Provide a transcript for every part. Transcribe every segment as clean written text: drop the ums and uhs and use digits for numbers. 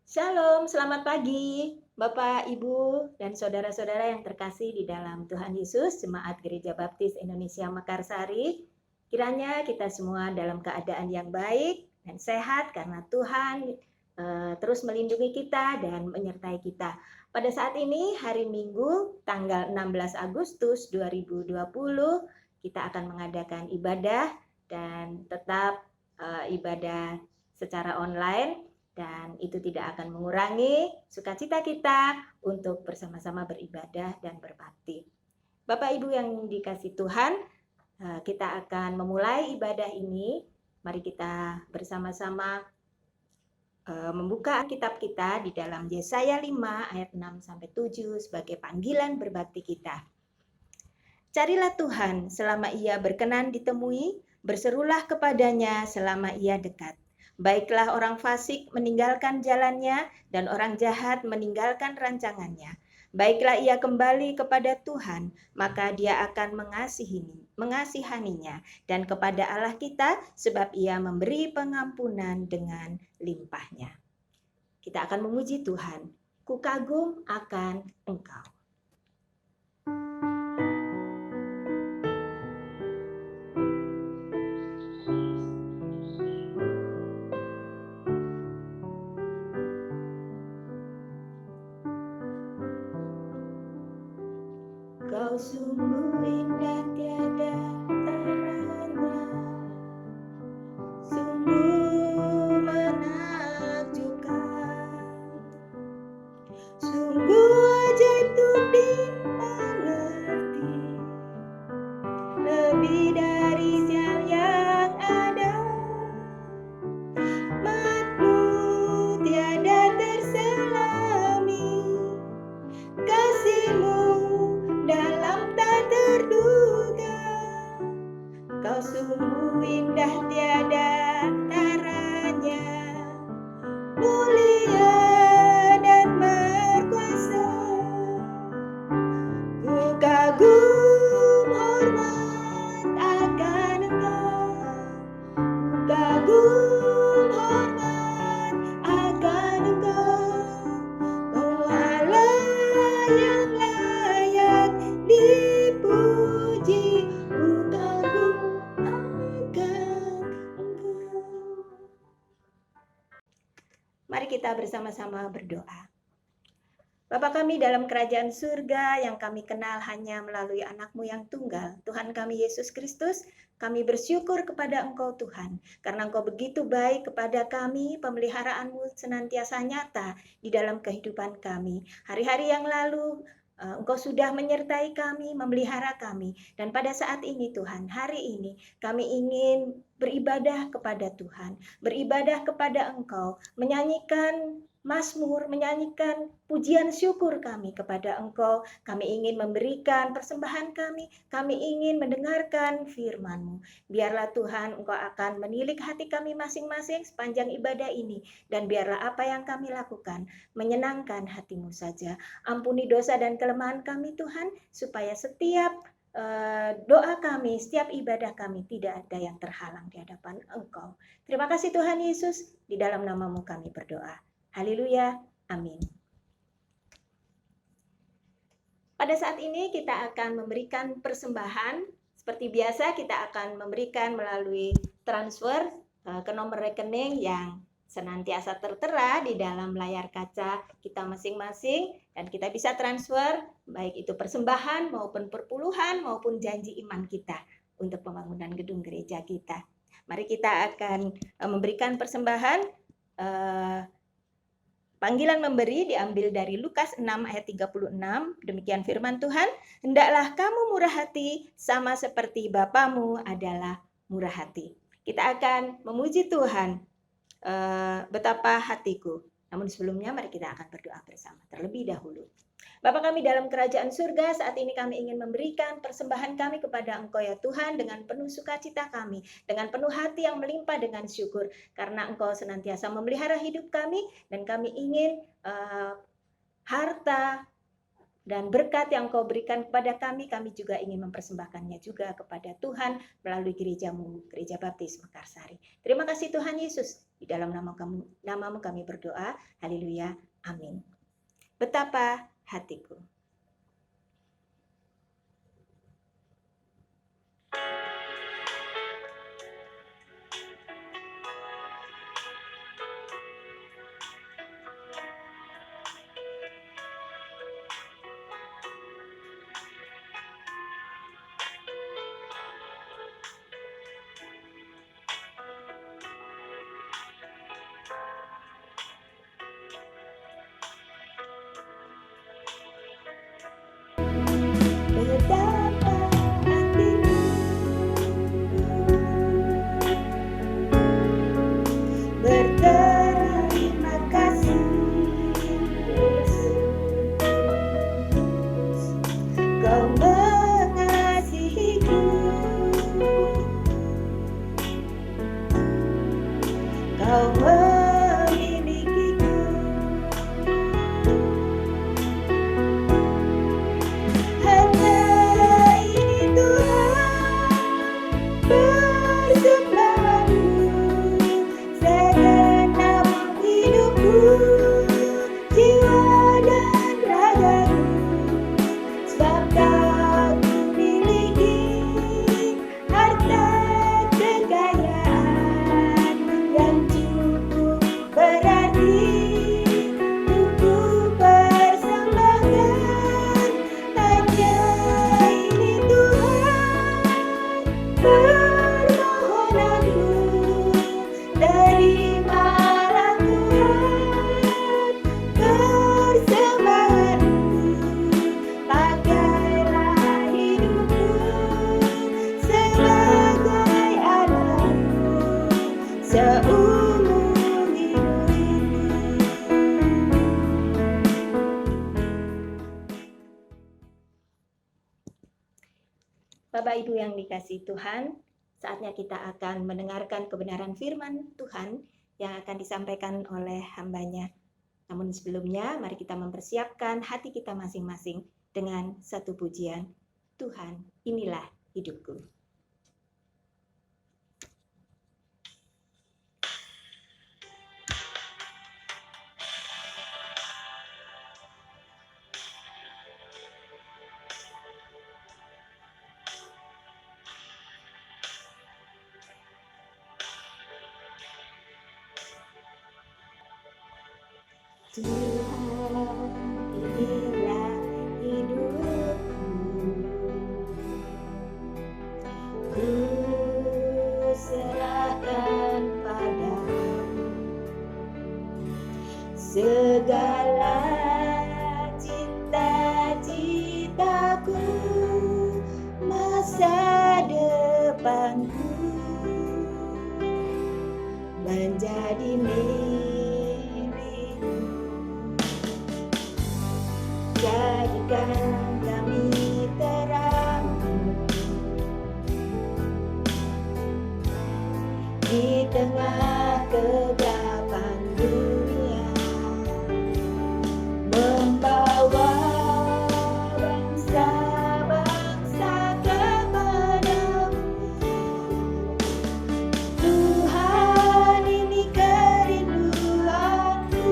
Shalom, selamat pagi Bapak, Ibu, dan saudara-saudara yang terkasih di dalam Tuhan Yesus, Jemaat Gereja Baptis Indonesia Mekarsari. Kiranya kita semua dalam keadaan yang baik dan sehat karena Tuhan terus melindungi kita dan menyertai kita. Pada saat ini hari Minggu tanggal 16 Agustus 2020 kita akan mengadakan ibadah dan tetap ibadah secara online. Dan itu tidak akan mengurangi sukacita kita untuk bersama-sama beribadah dan berbakti. Bapak Ibu yang dikasih Tuhan, kita akan memulai ibadah ini. Mari kita bersama-sama membuka kitab kita di dalam Yesaya 5 ayat 6-7 sebagai panggilan berbakti kita. Carilah Tuhan selama ia berkenan ditemui, berserulah kepadanya selama ia dekat. Baiklah orang fasik meninggalkan jalannya dan orang jahat meninggalkan rancangannya. Baiklah ia kembali kepada Tuhan, maka dia akan mengasihaninya dan kepada Allah kita sebab ia memberi pengampunan dengan limpahnya. Kita akan memuji Tuhan. Ku kagum akan Engkau. Kau sungguh indah tiada taranya, sungguh menakjubkan, sungguh ajaib untuk dimengerti, lebih dari sial yang ada. Mat-Mu tiada terselami, kasih-Mu dalam tak terduga. Kau sungguh indah tiada taranya, mulia dan berkuasa. Ku kagum hormat akan Engkau, ku kagum hormat akan Engkau, oh Allah yang layak dipuji. Ku kagum akan Engkau. Mari kita bersama-sama berdoa. Bapa kami dalam kerajaan surga yang kami kenal hanya melalui anak-Mu yang tunggal, Tuhan kami Yesus Kristus, kami bersyukur kepada Engkau Tuhan, karena Engkau begitu baik kepada kami, pemeliharaan-Mu senantiasa nyata di dalam kehidupan kami. Hari-hari yang lalu, Engkau sudah menyertai kami, memelihara kami, dan pada saat ini Tuhan, hari ini kami ingin beribadah kepada Tuhan, beribadah kepada Engkau, menyanyikan Mazmur, menyanyikan pujian syukur kami kepada Engkau. Kami ingin memberikan persembahan kami ingin mendengarkan firman-Mu. Biarlah Tuhan Engkau akan menilik hati kami masing-masing sepanjang ibadah ini. Dan biarlah apa yang kami lakukan menyenangkan hati-Mu saja. Ampuni dosa dan kelemahan kami Tuhan, supaya setiap doa kami, setiap ibadah kami tidak ada yang terhalang di hadapan Engkau. Terima kasih Tuhan Yesus, di dalam nama-Mu kami berdoa. Haleluya, amin. Pada saat ini kita akan memberikan persembahan. Seperti biasa kita akan memberikan melalui transfer ke nomor rekening yang senantiasa tertera di dalam layar kaca kita masing-masing. Dan kita bisa transfer baik itu persembahan maupun perpuluhan maupun janji iman kita untuk pembangunan gedung gereja kita. Mari kita akan memberikan persembahan. Panggilan memberi diambil dari Lukas 6 ayat 36. Demikian firman Tuhan, hendaklah kamu murah hati sama seperti Bapamu adalah murah hati. Kita akan memuji Tuhan, betapa hatiku. Namun sebelumnya mari kita akan berdoa bersama terlebih dahulu. Bapa kami dalam kerajaan surga, saat ini kami ingin memberikan persembahan kami kepada Engkau ya Tuhan dengan penuh sukacita kami, dengan penuh hati yang melimpah dengan syukur, karena Engkau senantiasa memelihara hidup kami dan kami ingin harta Dan berkat yang Kau berikan kepada kami juga ingin mempersembahkannya juga kepada Tuhan melalui gerejamu, Gereja Baptis Mekarsari. Terima kasih Tuhan Yesus, di dalam namamu kami berdoa, haleluya, amin. Betapa hatiku. Berterima kasih Yesus, Kau mengasihiku, Kau memilikiku. Hanya ini Tuhan persembahanku, segenap hidupku, jiwa dan ragaku, sebab Kau memiliki harta kekayaan yang cukup berarti untuk persembahkan. Hanya ini Tuhan permohonanku, terimalah Tuhan persembahanku, pakailah hidupku sebagai anakmu seumur hidup ini. Bapak Ibu yang dikasihi Tuhan, saatnya kita akan mendengarkan kebenaran firman Tuhan yang akan disampaikan oleh hamba-Nya. Namun sebelumnya, mari kita mempersiapkan hati kita masing-masing dengan satu pujian. Tuhan, inilah hidupku. Tuhan, inilah hidupku, ku serahkan padamu segala cita-citaku, masa depanku menjadi jadikan kami terang di tengah kegelapan dunia, membawa bangsa-bangsa kepadamu. Tuhan, ini kerinduanku,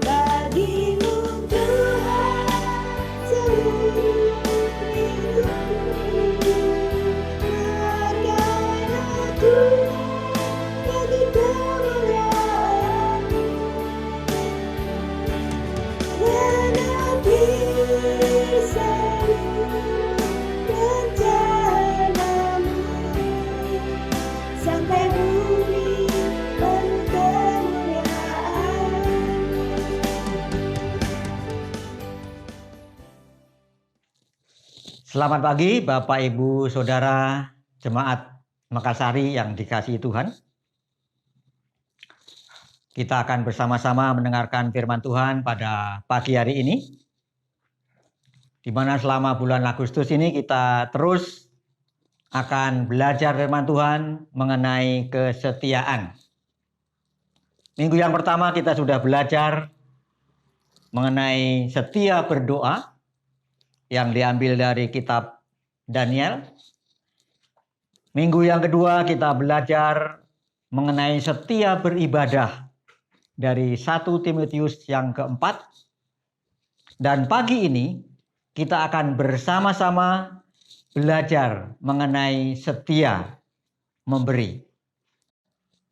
bagimu Tuhan seluruh hidupku. Pakailah Tuhan bagi kemuliaan-Mu, genapi seluruh rencana-Mu, sampai bumi penuh kemuliaan. Selamat pagi Bapak Ibu Saudara Jemaat Mekarsari yang dikasihi Tuhan. Kita akan bersama-sama mendengarkan firman Tuhan pada pagi hari ini, di mana selama bulan Agustus ini kita terus akan belajar firman Tuhan mengenai kesetiaan. Minggu yang pertama kita sudah belajar mengenai setia berdoa yang diambil dari kitab Daniel. Minggu yang kedua kita belajar mengenai setia beribadah dari 1 Timotius yang keempat. Dan pagi ini kita akan bersama-sama belajar mengenai setia memberi.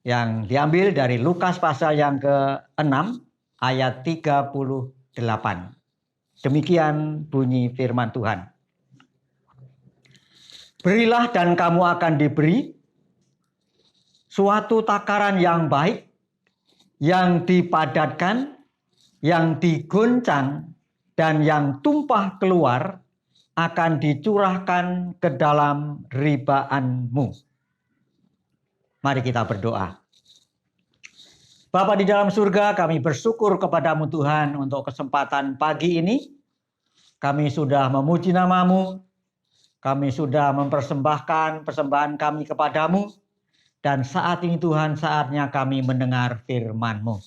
Yang diambil dari Lukas pasal yang ke-6 ayat 38. Demikian bunyi firman Tuhan. Berilah dan kamu akan diberi suatu takaran yang baik, yang dipadatkan, yang digoncang, dan yang tumpah keluar akan dicurahkan ke dalam ribaanmu. Mari kita berdoa. Bapa di dalam surga, kami bersyukur kepadamu Tuhan untuk kesempatan pagi ini. Kami sudah memuji namamu, kami sudah mempersembahkan persembahan kami kepadamu. Dan saat ini Tuhan, saatnya kami mendengar firman-Mu.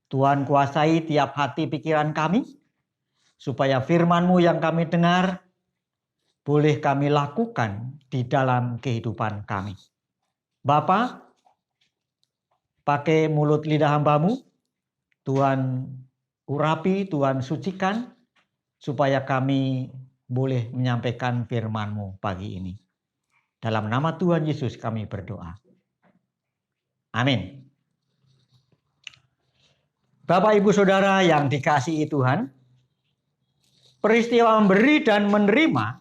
Tuhan kuasai tiap hati pikiran kami, supaya firman-Mu yang kami dengar, boleh kami lakukan di dalam kehidupan kami. Bapa, pakai mulut lidah hamba-Mu, Tuhan urapi, Tuhan sucikan, supaya kami boleh menyampaikan firman-Mu pagi ini. Dalam nama Tuhan Yesus kami berdoa. Amin. Bapak, Ibu, Saudara yang dikasihi Tuhan, peristiwa memberi dan menerima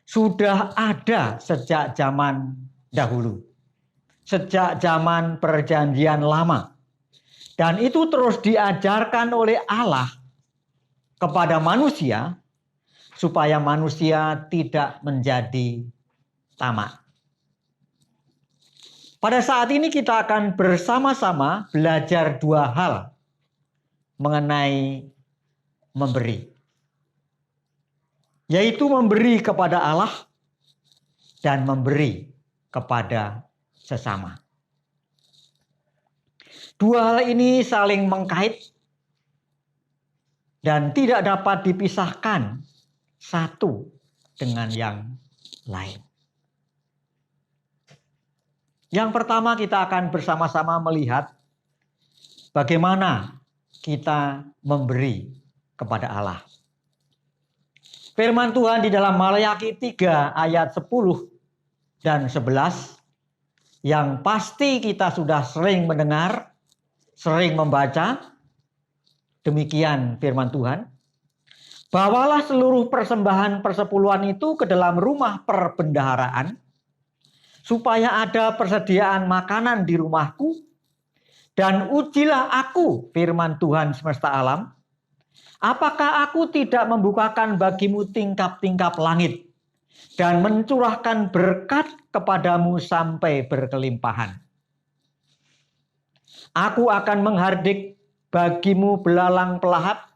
sudah ada sejak zaman dahulu. Sejak zaman perjanjian lama. Dan itu terus diajarkan oleh Allah kepada manusia supaya manusia tidak menjadi tamak. Pada saat ini kita akan bersama-sama belajar dua hal mengenai memberi. Yaitu memberi kepada Allah dan memberi kepada sesama. Dua hal ini saling mengkait dan tidak dapat dipisahkan satu dengan yang lain. Yang pertama kita akan bersama-sama melihat bagaimana kita memberi kepada Allah. Firman Tuhan di dalam Maleakhi 3 ayat 10 dan 11 yang pasti kita sudah sering mendengar, sering membaca. Demikian firman Tuhan. Bawalah seluruh persembahan persepuluhan itu ke dalam rumah perbendaharaan, supaya ada persediaan makanan di rumahku, dan ujilah aku, firman Tuhan semesta alam, apakah aku tidak membukakan bagimu tingkap-tingkap langit dan mencurahkan berkat kepadamu sampai berkelimpahan. Aku akan menghardik bagimu belalang pelahap,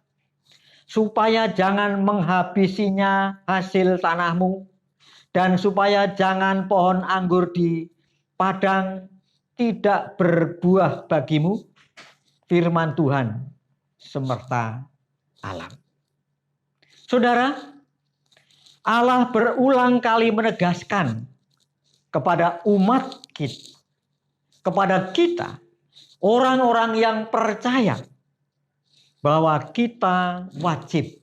supaya jangan menghabisinya hasil tanahmu, dan supaya jangan pohon anggur di padang tidak berbuah bagimu, firman Tuhan semesta alam. Saudara, Allah berulang kali menegaskan kepada umat kita, kepada kita, orang-orang yang percaya, bahwa kita wajib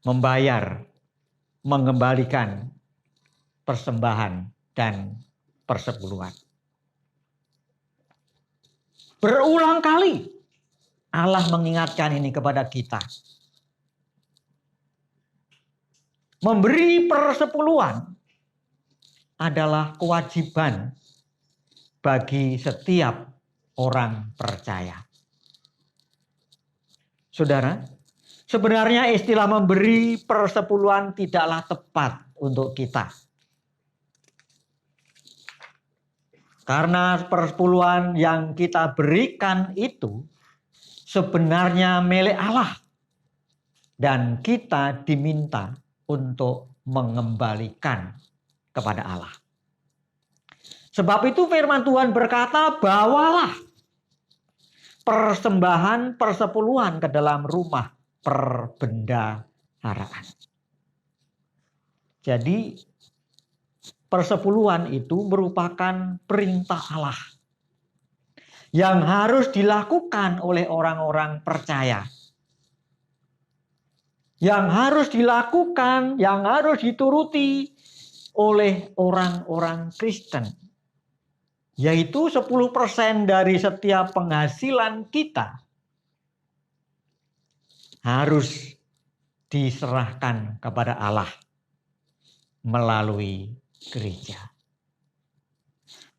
membayar, mengembalikan persembahan dan persepuluhan. Berulang kali Allah mengingatkan ini kepada kita. Memberi persepuluhan adalah kewajiban bagi setiap orang percaya. Saudara, sebenarnya istilah memberi persepuluhan tidaklah tepat untuk kita. Karena persepuluhan yang kita berikan itu sebenarnya milik Allah. Dan kita diminta untuk mengembalikan kepada Allah. Sebab itu firman Tuhan berkata, persembahan persepuluhan ke dalam rumah perbendaharaan. Jadi persepuluhan itu merupakan perintah Allah yang harus dilakukan oleh orang-orang percaya. Yang harus dilakukan, yang harus dituruti oleh orang-orang Kristen. Yaitu 10% dari setiap penghasilan kita harus diserahkan kepada Allah melalui gereja.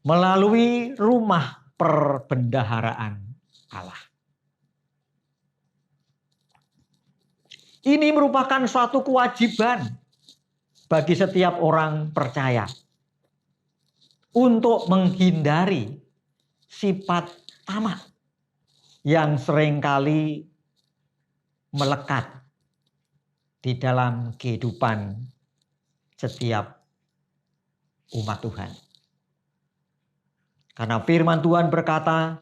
Melalui rumah perbendaharaan Allah. Ini merupakan suatu kewajiban bagi setiap orang percaya untuk menghindari sifat tamak yang seringkali melekat di dalam kehidupan setiap umat Tuhan. Karena firman Tuhan berkata,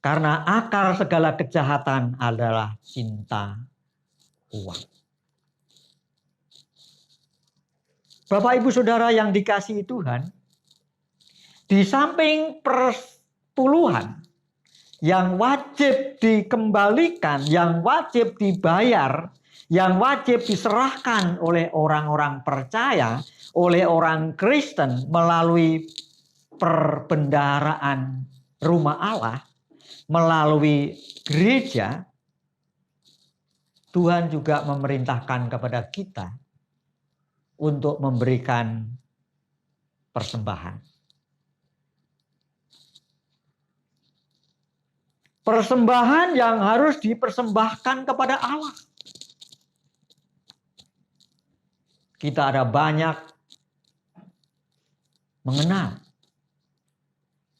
karena akar segala kejahatan adalah cinta uang. Bapak Ibu Saudara yang dikasihi Tuhan, di samping persepuluhan yang wajib dikembalikan, yang wajib dibayar, yang wajib diserahkan oleh orang-orang percaya, oleh orang Kristen melalui perbendaharaan rumah Allah, melalui gereja, Tuhan juga memerintahkan kepada kita untuk memberikan persembahan. Persembahan yang harus dipersembahkan kepada Allah. Kita ada banyak mengenal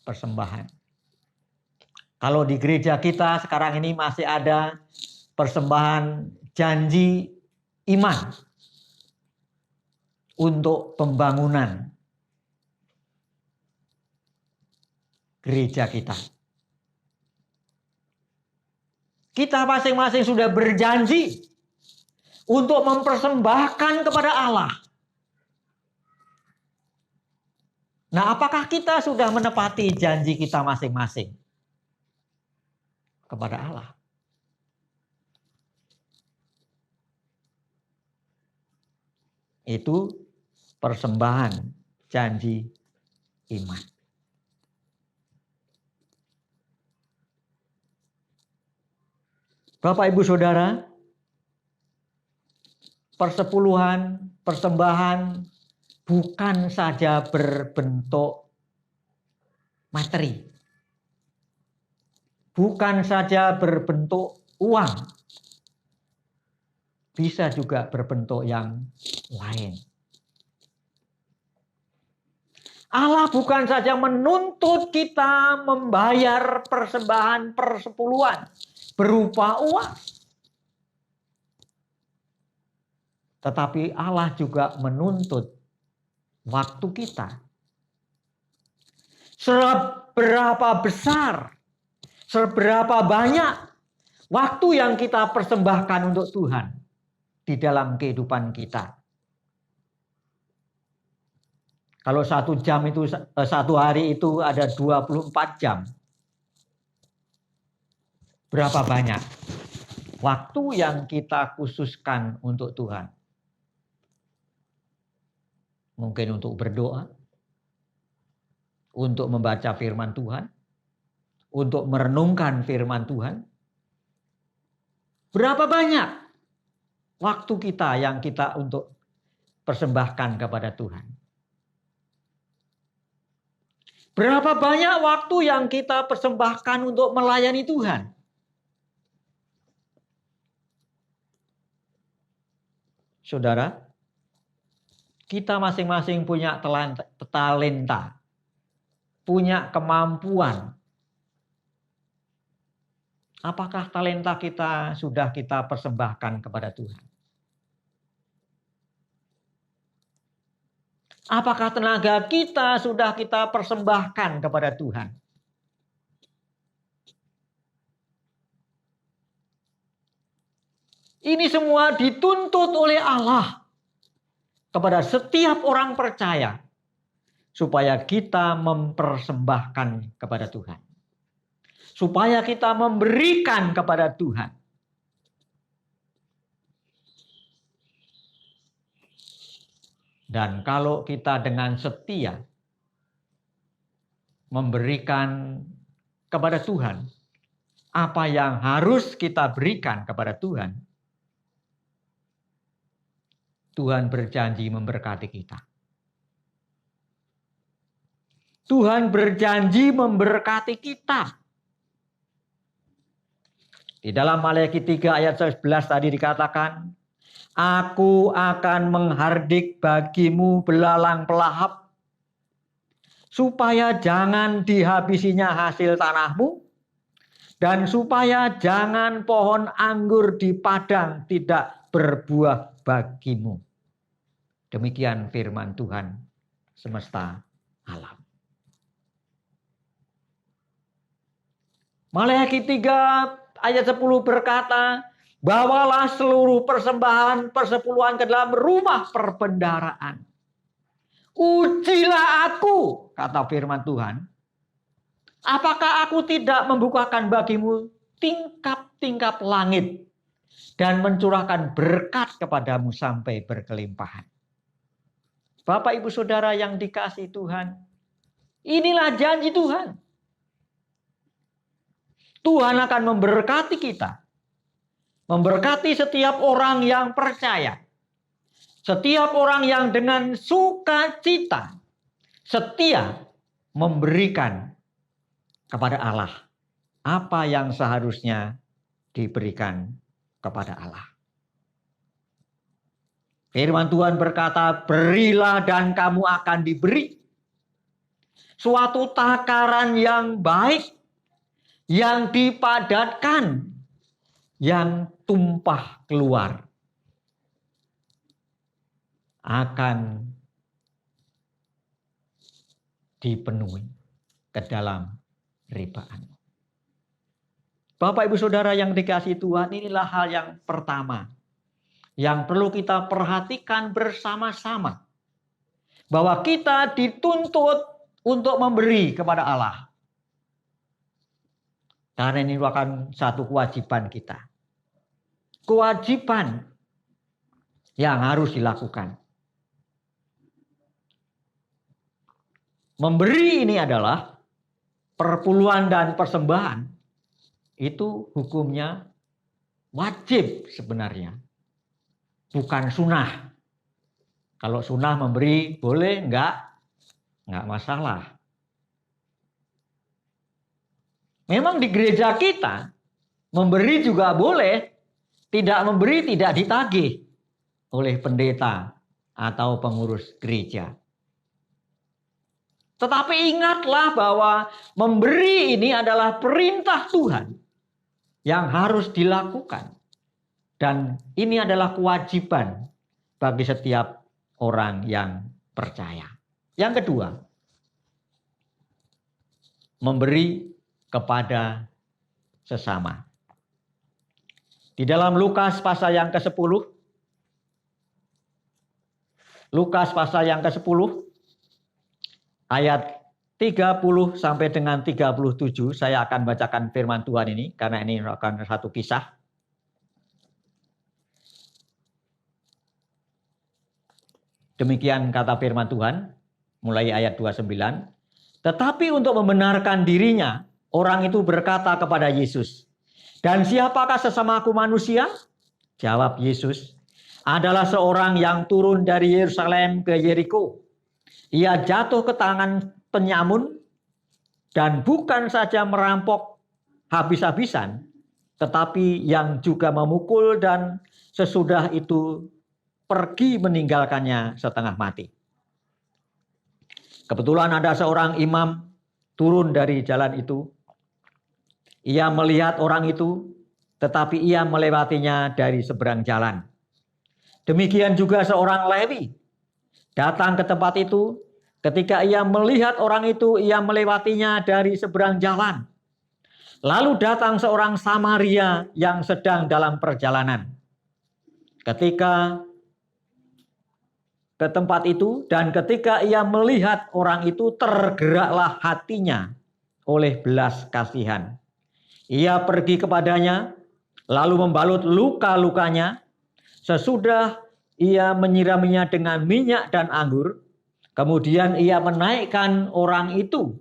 persembahan. Kalau di gereja kita sekarang ini masih ada persembahan janji iman untuk pembangunan gereja kita. Kita masing-masing sudah berjanji untuk mempersembahkan kepada Allah. Nah, apakah kita sudah menepati janji kita masing-masing kepada Allah? Itu persembahan janji iman. Bapak Ibu Saudara, persepuluhan, persembahan bukan saja berbentuk materi. Bukan saja berbentuk uang. Bisa juga berbentuk yang lain. Allah bukan saja menuntut kita membayar persembahan persepuluhan berupa uang. Tetapi Allah juga menuntut waktu kita. Seberapa besar, seberapa banyak waktu yang kita persembahkan untuk Tuhan di dalam kehidupan kita. Kalau 1 jam itu, 1 hari itu ada 24 jam. Berapa banyak waktu yang kita khususkan untuk Tuhan? Mungkin untuk berdoa, untuk membaca firman Tuhan, untuk merenungkan firman Tuhan. Berapa banyak waktu kita yang kita untuk persembahkan kepada Tuhan? Berapa banyak waktu yang kita persembahkan untuk melayani Tuhan? Saudara, kita masing-masing punya talenta, punya kemampuan. Apakah talenta kita sudah kita persembahkan kepada Tuhan? Apakah tenaga kita sudah kita persembahkan kepada Tuhan? Ini semua dituntut oleh Allah kepada setiap orang percaya supaya kita mempersembahkan kepada Tuhan. Supaya kita memberikan kepada Tuhan. Dan kalau kita dengan setia memberikan kepada Tuhan apa yang harus kita berikan kepada Tuhan, Tuhan berjanji memberkati kita. Tuhan berjanji memberkati kita. Di dalam Maleakhi 3 ayat 11 tadi dikatakan, Aku akan menghardik bagimu belalang pelahap, supaya jangan dihabisinya hasil tanahmu, dan supaya jangan pohon anggur di padang tidak berbuah bagimu. Demikian firman Tuhan semesta alam. Maleakhi 3 ayat 10 berkata, bawalah seluruh persembahan persepuluhan ke dalam rumah perbendaharaan. Ujilah aku, kata firman Tuhan. Apakah aku tidak membukakan bagimu tingkap-tingkap langit dan mencurahkan berkat kepadamu sampai berkelimpahan. Bapak, Ibu, Saudara yang dikasihi Tuhan, inilah janji Tuhan. Tuhan akan memberkati kita. Memberkati setiap orang yang percaya. Setiap orang yang dengan sukacita setia memberikan kepada Allah apa yang seharusnya diberikan kepada Allah. Firman Tuhan berkata, berilah dan kamu akan diberi. Suatu takaran yang baik, yang dipadatkan, yang tumpah keluar, akan dipenuhi ke dalam ribaan. Bapak, Ibu, Saudara yang dikasihi Tuhan, inilah hal yang pertama yang perlu kita perhatikan bersama-sama. Bahwa kita dituntut untuk memberi kepada Allah. Karena ini merupakan satu kewajiban kita. Kewajiban yang harus dilakukan. Memberi ini adalah perpuluhan dan persembahan. Itu hukumnya wajib sebenarnya. Bukan sunnah. Kalau sunnah memberi boleh, enggak masalah. Memang di gereja kita memberi juga boleh, tidak memberi tidak ditagih oleh pendeta atau pengurus gereja. Tetapi ingatlah bahwa memberi ini adalah perintah Tuhan yang harus dilakukan. Dan ini adalah kewajiban bagi setiap orang yang percaya. Yang kedua, memberi kepada sesama. Di dalam Lukas pasal yang ke-10, Lukas pasal yang ke-10, ayat 30 sampai dengan 37, saya akan bacakan firman Tuhan ini, karena ini akan satu kisah. Demikian kata firman Tuhan, mulai ayat 29. Tetapi untuk membenarkan dirinya, orang itu berkata kepada Yesus, dan siapakah sesamaku manusia? Jawab Yesus, adalah seorang yang turun dari Yerusalem ke Yeriko. Ia jatuh ke tangan penyamun dan bukan saja merampok habis-habisan, tetapi yang juga memukul dan sesudah itu pergi meninggalkannya setengah mati. Kebetulan ada seorang imam turun dari jalan itu. Ia melihat orang itu, tetapi ia melewatinya dari seberang jalan. Demikian juga seorang Lewi datang ke tempat itu. Ketika ia melihat orang itu, ia melewatinya dari seberang jalan. Lalu datang seorang Samaria yang sedang dalam perjalanan. ketika ke tempat itu, dan ketika ia melihat orang itu, tergeraklah hatinya oleh belas kasihan. Ia pergi kepadanya, lalu membalut luka-lukanya. Sesudah ia menyiraminya dengan minyak dan anggur, kemudian ia menaikkan orang itu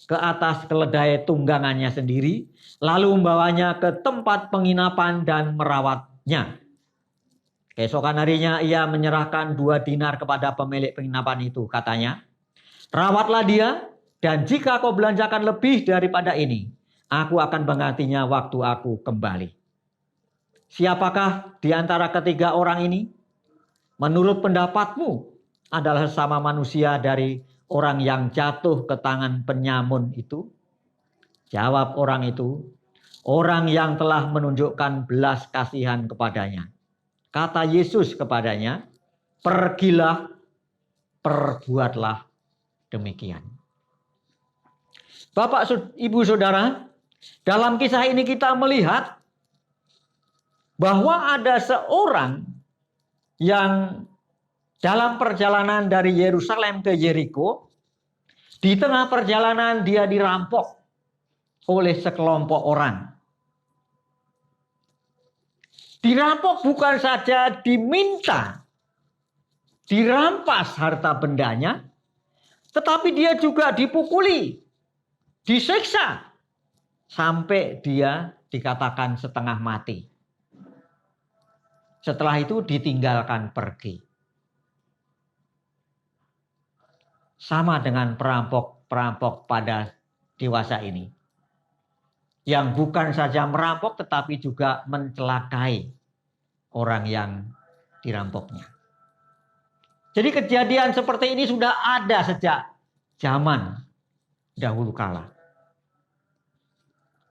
ke atas keledai tunggangannya sendiri, lalu membawanya ke tempat penginapan dan merawatnya. Keesokan harinya ia menyerahkan 2 dinar kepada pemilik penginapan itu. Katanya, rawatlah dia, dan jika kau belanjakan lebih daripada ini, aku akan menggantinya waktu aku kembali. Siapakah di antara ketiga orang ini, menurut pendapatmu, adalah sesama manusia dari orang yang jatuh ke tangan penyamun itu? Jawab orang itu, orang yang telah menunjukkan belas kasihan kepadanya. Kata Yesus kepadanya, pergilah, perbuatlah demikian. Bapak, Ibu, Saudara, dalam kisah ini kita melihat bahwa ada seorang yang dalam perjalanan dari Yerusalem ke Yeriko, di tengah perjalanan dia dirampok oleh sekelompok orang. Dirampok bukan saja diminta, dirampas harta bendanya, tetapi dia juga dipukuli, disiksa, sampai dia dikatakan setengah mati. Setelah itu ditinggalkan pergi. Sama dengan perampok-perampok pada dewasa ini, yang bukan saja merampok tetapi juga mencelakai orang yang dirampoknya. Jadi kejadian seperti ini sudah ada sejak zaman dahulu kala.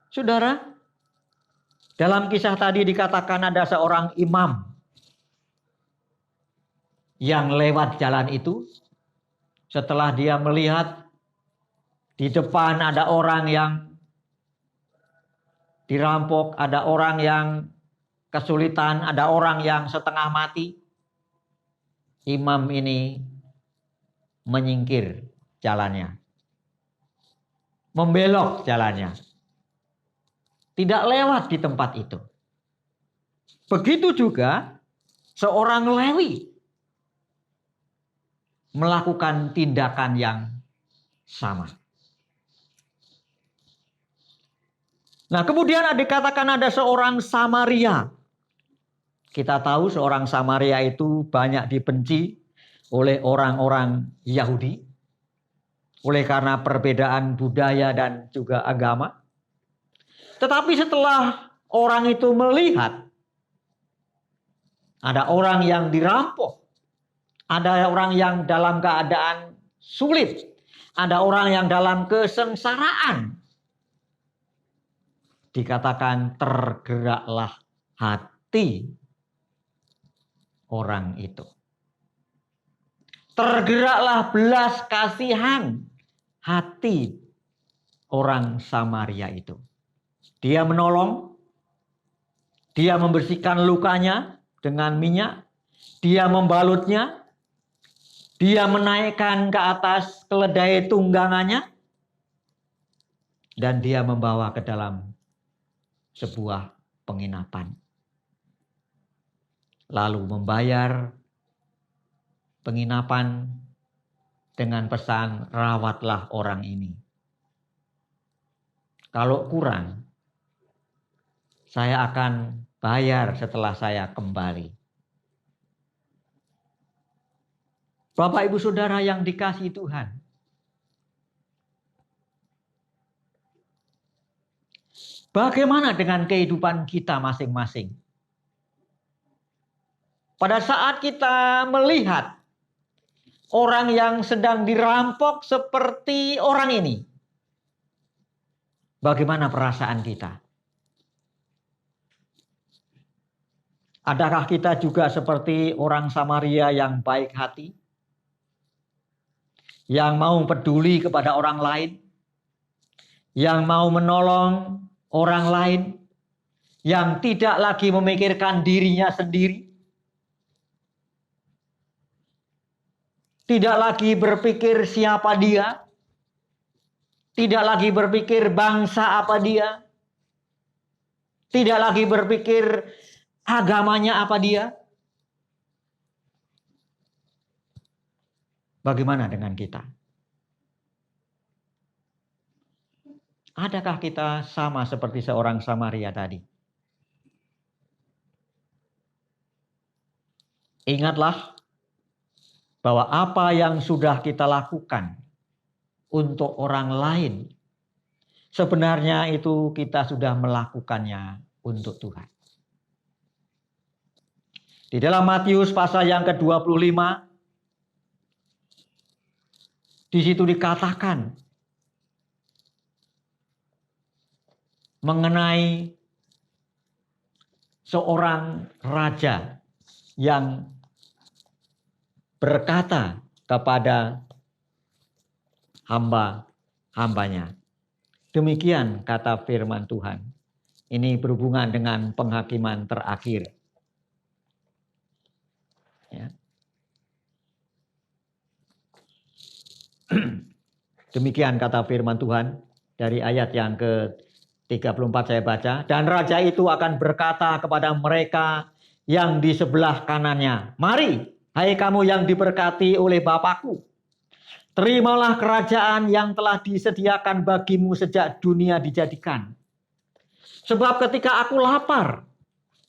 Saudara, dalam kisah tadi dikatakan ada seorang imam yang lewat jalan itu. Setelah dia melihat di depan ada orang yang dirampok, ada orang yang kesulitan, ada orang yang setengah mati, imam ini menyingkir jalannya, membelok jalannya, tidak lewat di tempat itu. Begitu juga seorang Lewi melakukan tindakan yang sama. Nah, kemudian dikatakan ada seorang Samaria. Kita tahu seorang Samaria itu banyak dibenci oleh orang-orang Yahudi, oleh karena perbedaan budaya dan juga agama. Tetapi setelah orang itu melihat ada orang yang dirampok, ada orang yang dalam keadaan sulit, ada orang yang dalam kesengsaraan, dikatakan tergeraklah hati orang itu. Tergeraklah belas kasihan hati orang Samaria itu. Dia menolong, dia membersihkan lukanya dengan minyak, dia membalutnya, dia menaikkan ke atas keledai tunggangannya, dan dia membawa ke dalam sebuah penginapan. Lalu membayar penginapan dengan pesan, rawatlah orang ini. Kalau kurang, saya akan bayar setelah saya kembali. Bapak, Ibu, Saudara yang dikasihi Tuhan, bagaimana dengan kehidupan kita masing-masing? Pada saat kita melihat orang yang sedang dirampok seperti orang ini, bagaimana perasaan kita? Adakah kita juga seperti orang Samaria yang baik hati? Yang mau peduli kepada orang lain? Yang mau menolong orang lain? Yang tidak lagi memikirkan dirinya sendiri? Tidak lagi berpikir siapa dia. Tidak lagi berpikir bangsa apa dia. Tidak lagi berpikir agamanya apa dia. Bagaimana dengan kita? Adakah kita sama seperti seorang Samaria tadi? Ingatlah bahwa apa yang sudah kita lakukan untuk orang lain, sebenarnya itu kita sudah melakukannya untuk Tuhan. Di dalam Matius pasal yang ke-25, di situ dikatakan mengenai seorang raja yang berkata kepada hambanya. Demikian kata firman Tuhan. Ini berhubungan dengan penghakiman terakhir. Ya. Demikian kata firman Tuhan dari ayat yang ke-34 saya baca. Dan raja itu akan berkata kepada mereka yang di sebelah kanannya, "Mari, hai kamu yang diberkati oleh Bapakku. Terimalah kerajaan yang telah disediakan bagimu sejak dunia dijadikan. Sebab ketika aku lapar,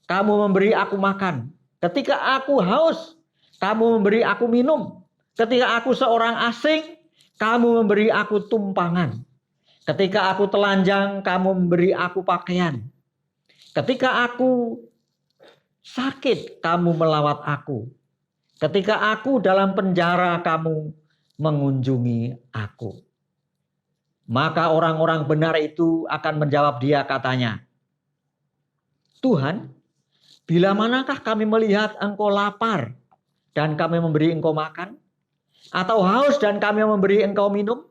kamu memberi aku makan. Ketika aku haus, kamu memberi aku minum. Ketika aku seorang asing, kamu memberi aku tumpangan. Ketika aku telanjang, kamu memberi aku pakaian. Ketika aku sakit, kamu melawat aku. Ketika aku dalam penjara, kamu mengunjungi aku." Maka orang-orang benar itu akan menjawab dia katanya, "Tuhan, bila manakah kami melihat engkau lapar dan kami memberi engkau makan? Atau haus dan kami memberi engkau minum?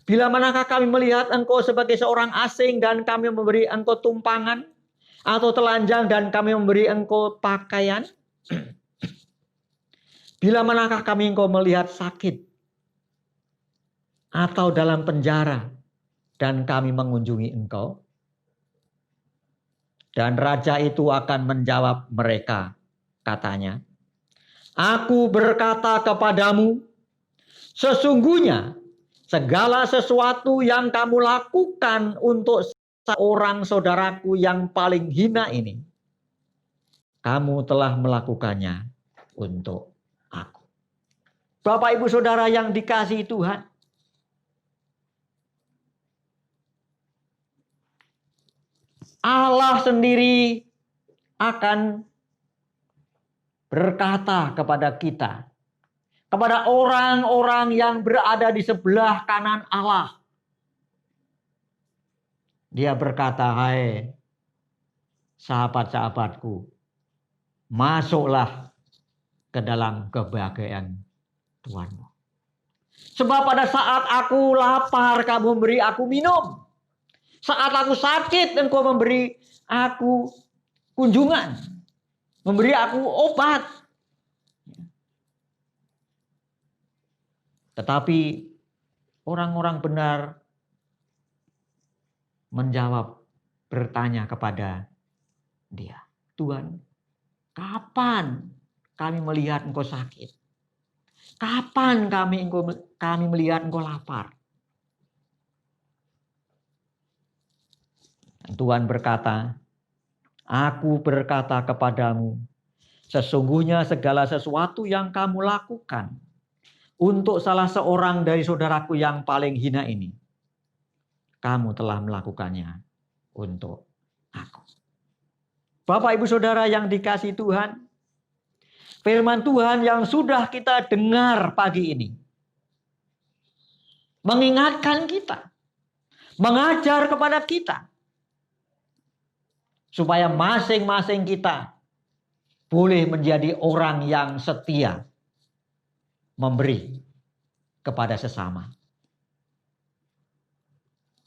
Bila manakah kami melihat engkau sebagai seorang asing dan kami memberi engkau tumpangan? Atau telanjang dan kami memberi engkau pakaian? Bila manakah kami engkau melihat sakit atau dalam penjara dan kami mengunjungi engkau?" Dan raja itu akan menjawab mereka, katanya, "Aku berkata kepadamu, sesungguhnya segala sesuatu yang kamu lakukan untuk seorang saudaraku yang paling hina ini, kamu telah melakukannya untuk aku." Bapak, Ibu, Saudara yang dikasihi Tuhan, Allah sendiri akan berkata kepada kita, kepada orang-orang yang berada di sebelah kanan Allah. Dia berkata, "Hai sahabat-sahabatku, masuklah ke dalam kebahagiaan Tuhanmu. Sebab pada saat aku lapar, kamu memberi aku minum. Saat aku sakit, engkau memberi aku kunjungan. Memberi aku obat." Tetapi orang-orang benar menjawab, bertanya kepada dia, "Tuhan, kapan kami melihat engkau sakit? Kapan kami melihat engkau lapar?" Dan Tuhan berkata, "Aku berkata kepadamu, sesungguhnya segala sesuatu yang kamu lakukan untuk salah seorang dari saudaraku yang paling hina ini, kamu telah melakukannya untuk aku." Bapak, Ibu, Saudara yang dikasihi Tuhan, firman Tuhan yang sudah kita dengar pagi ini mengingatkan kita, mengajar kepada kita, supaya masing-masing kita boleh menjadi orang yang setia memberi kepada sesama.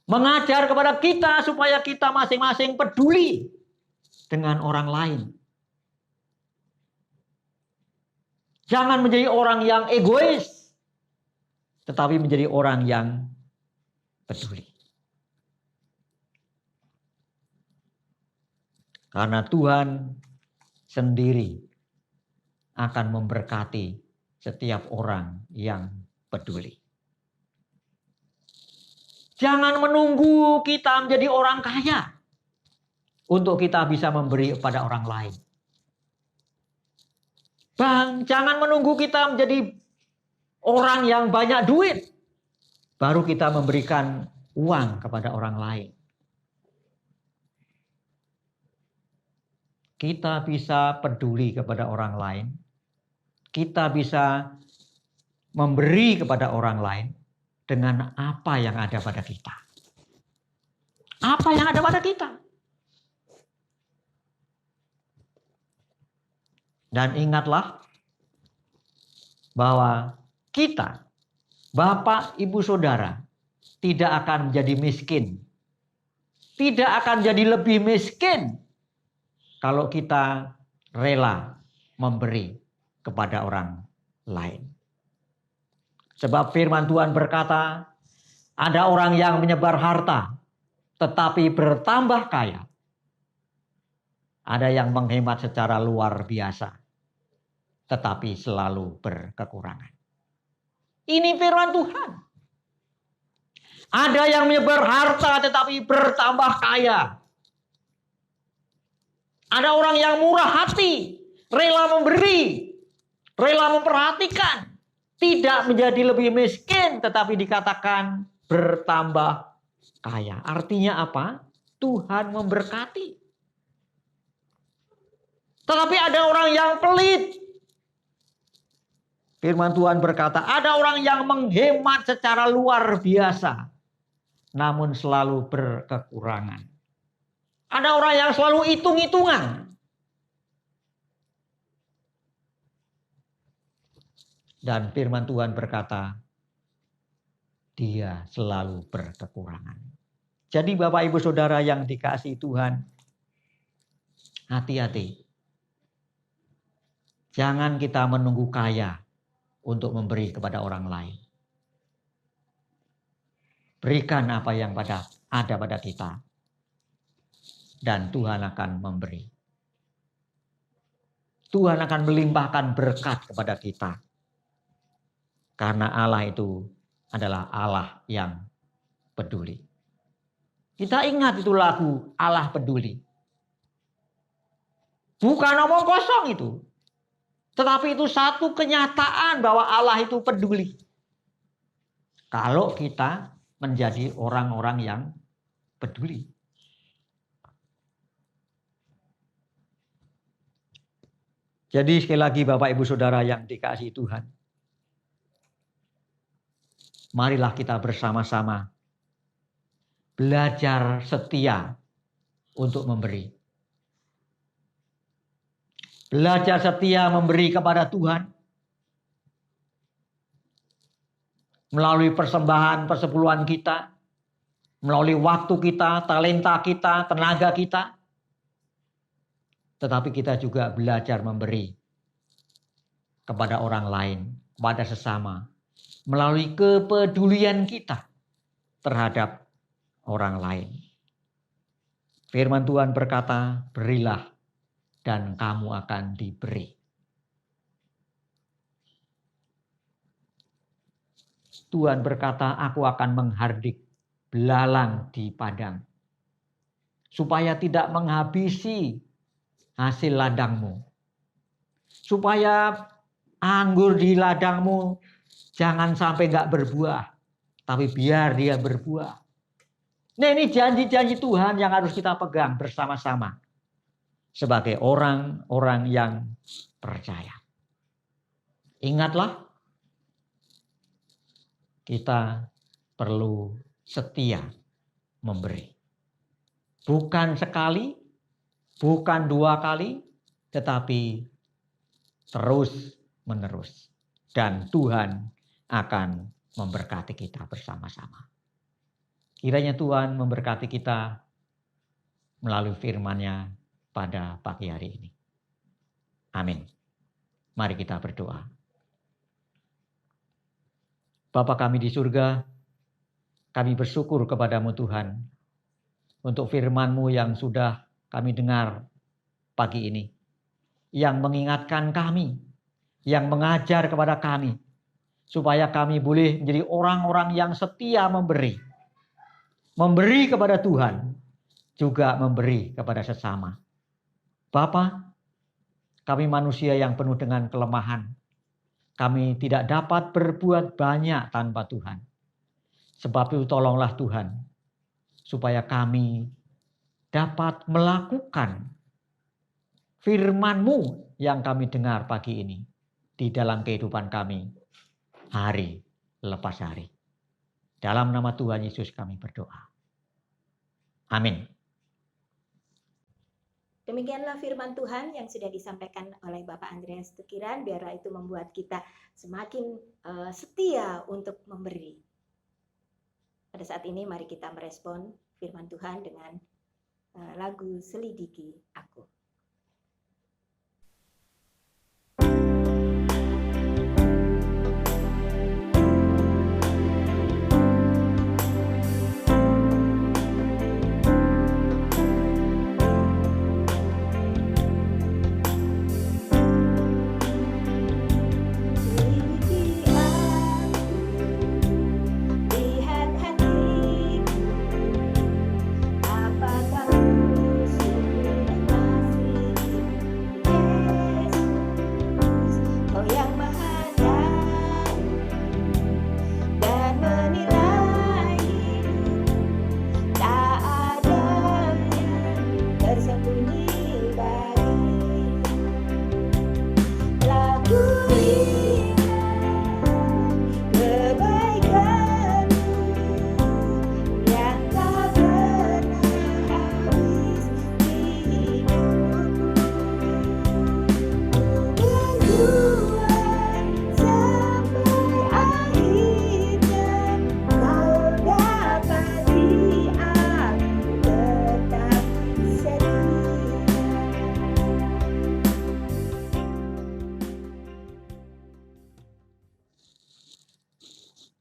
Mengajar kepada kita supaya kita masing-masing peduli dengan orang lain. Jangan menjadi orang yang egois. tetapi menjadi orang yang peduli. Karena Tuhan sendiri akan memberkati setiap orang yang peduli. Jangan menunggu kita menjadi orang kaya untuk kita bisa memberi kepada orang lain. Bang, jangan menunggu kita menjadi orang yang banyak duit baru kita memberikan uang kepada orang lain. Kita bisa peduli kepada orang lain. Kita bisa memberi kepada orang lain dengan apa yang ada pada kita. Apa yang ada pada kita. Dan ingatlah bahwa kita, Bapak, Ibu, Saudara, tidak akan menjadi miskin. Tidak akan jadi lebih miskin kalau kita rela memberi kepada orang lain. Sebab firman Tuhan berkata, ada orang yang menyebar harta tetapi bertambah kaya. Ada yang menghemat secara luar biasa tetapi selalu berkekurangan. Ini firman Tuhan. Ada yang menyebar harta tetapi bertambah kaya. Ada orang yang murah hati, rela memberi, rela memperhatikan. Tidak menjadi lebih miskin tetapi dikatakan bertambah kaya. Artinya apa? Tuhan memberkati. Tetapi ada orang yang pelit. Firman Tuhan berkata, ada orang yang menghemat secara luar biasa, namun selalu berkekurangan. Ada orang yang selalu hitung-hitungan. Dan firman Tuhan berkata, dia selalu berkekurangan. Jadi Bapak Ibu Saudara yang dikasihi Tuhan, hati-hati. Jangan kita menunggu kaya untuk memberi kepada orang lain. Berikan apa yang ada pada kita. Dan Tuhan akan memberi. Tuhan akan melimpahkan berkat kepada kita. Karena Allah itu adalah Allah yang peduli. Kita ingat itu lagu Allah peduli. Bukan omong kosong itu. Tetapi itu satu kenyataan bahwa Allah itu peduli. Kalau kita menjadi orang-orang yang peduli. Jadi sekali lagi Bapak Ibu Saudara yang dikasihi Tuhan. Marilah kita bersama-sama belajar setia untuk memberi. Belajar setia memberi kepada Tuhan. Melalui persembahan persepuluhan kita. Melalui waktu kita, talenta kita, tenaga kita. Tetapi kita juga belajar memberi kepada orang lain, kepada sesama. Melalui kepedulian kita terhadap orang lain. Firman Tuhan berkata, berilah dan kamu akan diberi. Tuhan berkata, aku akan menghardik belalang di padang. Supaya tidak menghabisi hasil ladangmu. Supaya anggur di ladangmu jangan sampai nggak berbuah. Tapi biar dia berbuah. Nah ini janji-janji Tuhan yang harus kita pegang bersama-sama. Sebagai orang-orang yang percaya. Ingatlah. Kita perlu setia memberi. Bukan sekali, bukan 2 kali, tetapi terus menerus. Dan Tuhan akan memberkati kita bersama-sama. Kiranya Tuhan memberkati kita melalui firman-Nya pada pagi hari ini. Amin. Mari kita berdoa. Bapa kami di surga, kami bersyukur kepadamu Tuhan untuk firman-Mu yang sudah kami dengar pagi ini. Yang mengingatkan kami, yang mengajar kepada kami, supaya kami boleh menjadi orang-orang yang setia memberi. Memberi kepada Tuhan, juga memberi kepada sesama. Bapa, kami manusia yang penuh dengan kelemahan. Kami tidak dapat berbuat banyak tanpa Tuhan. Sebab itu tolonglah Tuhan, supaya kami dapat melakukan firman-Mu yang kami dengar pagi ini di dalam kehidupan kami hari lepas hari. Dalam nama Tuhan Yesus kami berdoa. Amin. Demikianlah firman Tuhan yang sudah disampaikan oleh Bapak Andreas Tukiran. Biarlah itu membuat kita semakin setia untuk memberi. Pada saat ini mari kita merespon firman Tuhan dengan lagu Selidiki Aku.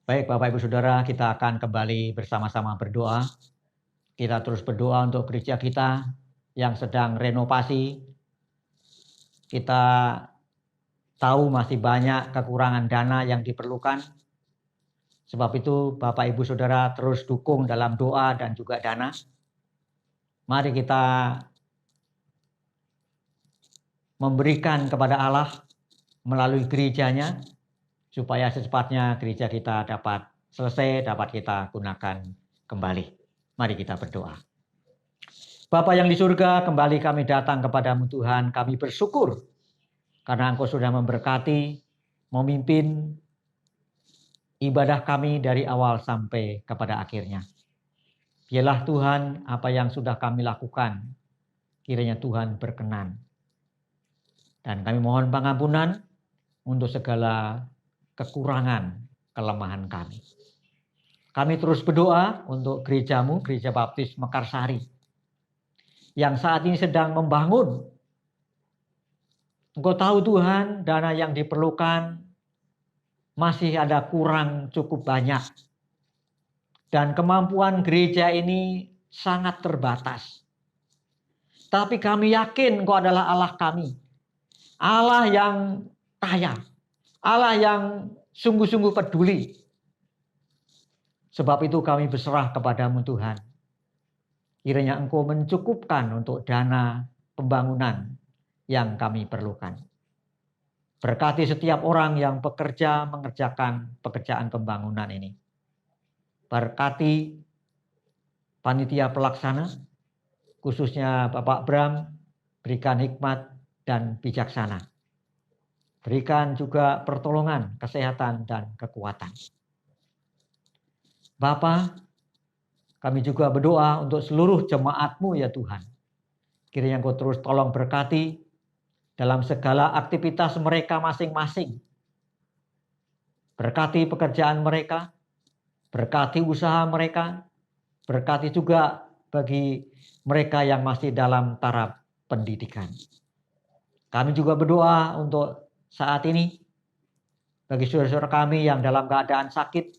Baik Bapak Ibu Saudara, kita akan kembali bersama-sama berdoa. Kita terus berdoa untuk gereja kita yang sedang renovasi. Kita tahu masih banyak kekurangan dana yang diperlukan. Sebab itu Bapak Ibu Saudara terus dukung dalam doa dan juga dana. Mari kita memberikan kepada Allah melalui gerejanya, supaya secepatnya gereja kita dapat selesai, dapat kita gunakan kembali. Mari kita berdoa. Bapa yang di surga, kembali kami datang kepadamu Tuhan. Kami bersyukur karena Engkau sudah memberkati, memimpin ibadah kami dari awal sampai kepada akhirnya. Biarlah Tuhan apa yang sudah kami lakukan, kiranya Tuhan berkenan. Dan kami mohon pengampunan untuk segala kekurangan, kelemahan kami. Kami terus berdoa untuk gerejamu, Gereja Baptis Mekarsari, yang saat ini sedang membangun. Engkau tahu Tuhan, dana yang diperlukan masih ada kurang cukup banyak. Dan kemampuan gereja ini sangat terbatas. Tapi kami yakin Engkau adalah Allah kami. Allah yang kaya. Allah yang sungguh-sungguh peduli. Sebab itu kami berserah kepadamu Tuhan. Kiranya Engkau mencukupkan untuk dana pembangunan yang kami perlukan. Berkati setiap orang yang bekerja mengerjakan pekerjaan pembangunan ini. Berkati panitia pelaksana, khususnya Bapak Bram, berikan hikmat dan bijaksana. Berikan juga pertolongan, kesehatan, dan kekuatan. Bapa, kami juga berdoa untuk seluruh jemaat-Mu ya Tuhan. Kiranya Engkau terus tolong berkati dalam segala aktivitas mereka masing-masing. Berkati pekerjaan mereka, berkati usaha mereka, berkati juga bagi mereka yang masih dalam taraf pendidikan. Kami juga berdoa untuk saat ini, Bagi saudara-saudara kami yang dalam keadaan sakit,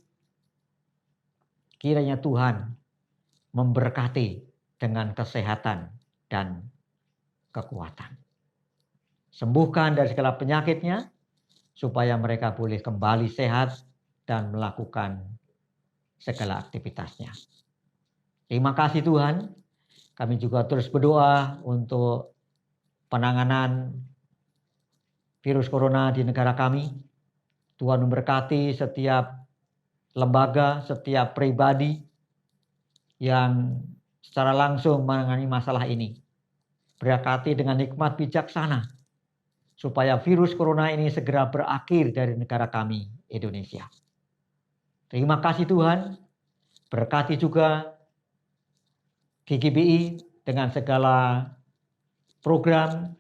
kiranya Tuhan memberkati dengan kesehatan dan kekuatan. Sembuhkan dari segala penyakitnya, supaya mereka boleh kembali sehat dan melakukan segala aktivitasnya. Terima kasih Tuhan. Kami juga terus berdoa untuk penanganan virus corona di negara kami. Tuhan memberkati setiap lembaga, setiap pribadi yang secara langsung menangani masalah ini. Berkati dengan hikmat bijaksana, supaya virus corona ini segera berakhir dari negara kami, Indonesia. Terima kasih Tuhan. Berkati juga GGBI dengan segala program,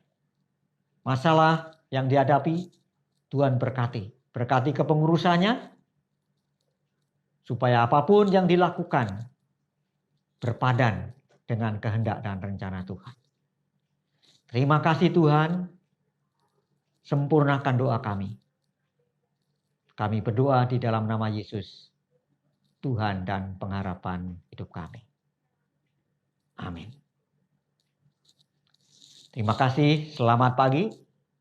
masalah yang dihadapi. Tuhan berkati. Berkati kepengurusannya, supaya apapun yang dilakukan berpadan dengan kehendak dan rencana Tuhan. Terima kasih Tuhan. Sempurnakan doa kami. Kami berdoa di dalam nama Yesus, Tuhan dan pengharapan hidup kami. Amin. Terima kasih, selamat pagi,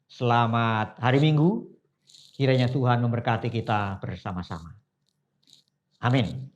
selamat hari Minggu. Kiranya Tuhan memberkati kita bersama-sama. Amin.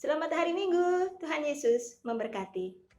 Selamat hari Minggu, Tuhan Yesus memberkati.